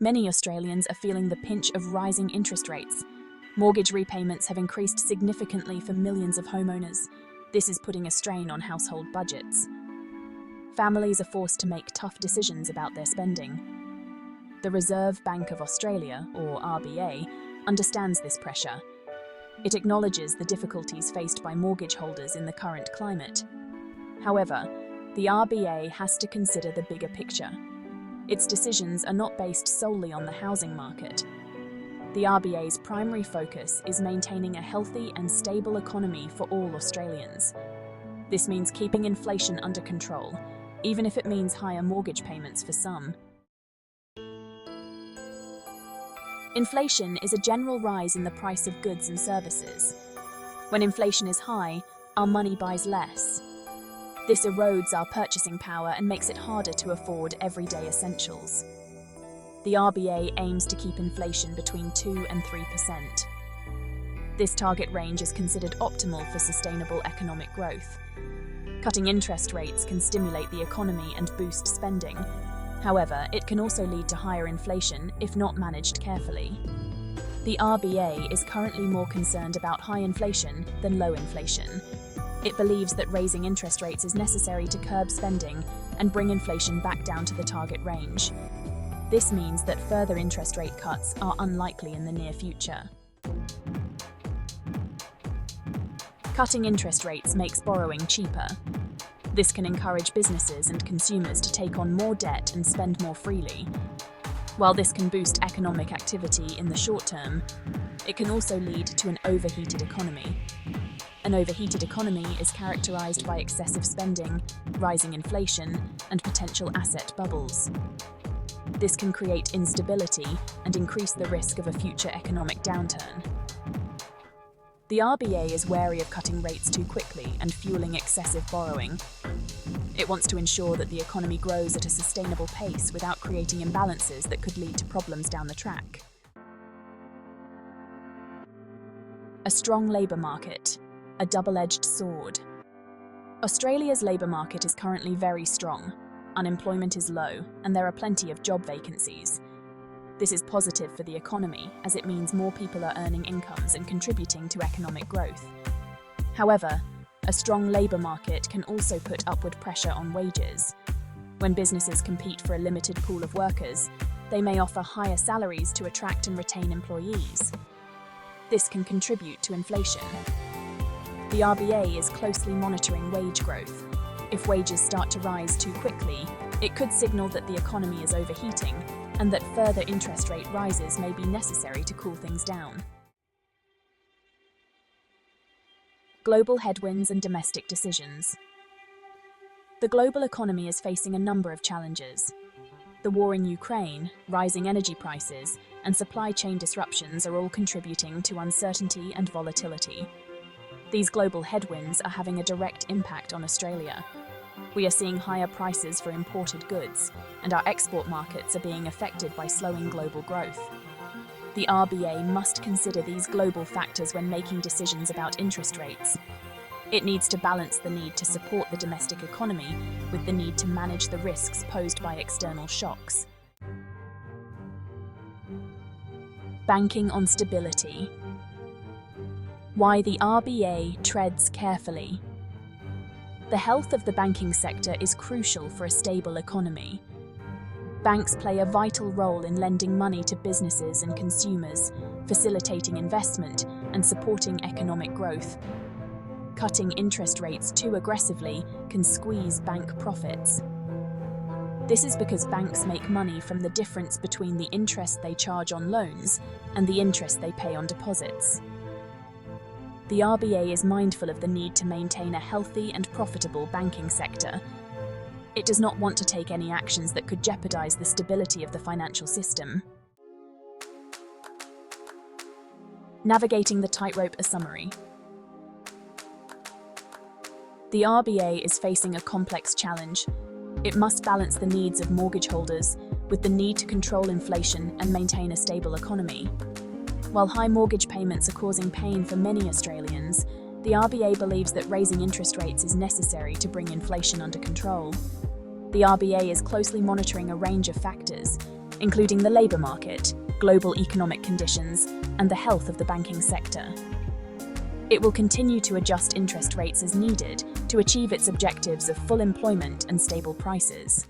Many Australians are feeling the pinch of rising interest rates. Mortgage repayments have increased significantly for millions of homeowners. This is putting a strain on household budgets. Families are forced to make tough decisions about their spending. The Reserve Bank of Australia, or RBA, understands this pressure. It acknowledges the difficulties faced by mortgage holders in the current climate. However, the RBA has to consider the bigger picture. Its decisions are not based solely on the housing market. The RBA's primary focus is maintaining a healthy and stable economy for all Australians. This means keeping inflation under control, even if it means higher mortgage payments for some. Inflation is a general rise in the price of goods and services. When inflation is high, our money buys less. This erodes our purchasing power and makes it harder to afford everyday essentials. The RBA aims to keep inflation between 2 and 3%. This target range is considered optimal for sustainable economic growth. Cutting interest rates can stimulate the economy and boost spending. However, it can also lead to higher inflation if not managed carefully. The RBA is currently more concerned about high inflation than low inflation. It believes that raising interest rates is necessary to curb spending and bring inflation back down to the target range. This means that further interest rate cuts are unlikely in the near future. Cutting interest rates makes borrowing cheaper. This can encourage businesses and consumers to take on more debt and spend more freely. While this can boost economic activity in the short term, it can also lead to an overheated economy. An overheated economy is characterized by excessive spending, rising inflation, and potential asset bubbles. This can create instability and increase the risk of a future economic downturn. The RBA is wary of cutting rates too quickly and fueling excessive borrowing. It wants to ensure that the economy grows at a sustainable pace without creating imbalances that could lead to problems down the track. A strong labour market, a double-edged sword. Australia's labour market is currently very strong. Unemployment is low, and there are plenty of job vacancies. This is positive for the economy, as it means more people are earning incomes and contributing to economic growth. However, a strong labour market can also put upward pressure on wages. When businesses compete for a limited pool of workers, they may offer higher salaries to attract and retain employees. This can contribute to inflation. The RBA is closely monitoring wage growth. If wages start to rise too quickly, it could signal that the economy is overheating and that further interest rate rises may be necessary to cool things down. Global headwinds and domestic decisions. The global economy is facing a number of challenges. The war in Ukraine, rising energy prices, and supply chain disruptions are all contributing to uncertainty and volatility. These global headwinds are having a direct impact on Australia. We are seeing higher prices for imported goods, and our export markets are being affected by slowing global growth. The RBA must consider these global factors when making decisions about interest rates. It needs to balance the need to support the domestic economy with the need to manage the risks posed by external shocks. Banking on stability. Why the RBA treads carefully. The health of the banking sector is crucial for a stable economy. Banks play a vital role in lending money to businesses and consumers, facilitating investment and supporting economic growth. Cutting interest rates too aggressively can squeeze bank profits. This is because banks make money from the difference between the interest they charge on loans and the interest they pay on deposits. The RBA is mindful of the need to maintain a healthy and profitable banking sector. It does not want to take any actions that could jeopardize the stability of the financial system. Navigating the tightrope. A summary. The RBA is facing a complex challenge. It must balance the needs of mortgage holders with the need to control inflation and maintain a stable economy. While high mortgage payments are causing pain for many Australians, the RBA believes that raising interest rates is necessary to bring inflation under control. The RBA is closely monitoring a range of factors, including the labour market, global economic conditions, and the health of the banking sector. It will continue to adjust interest rates as needed to achieve its objectives of full employment and stable prices.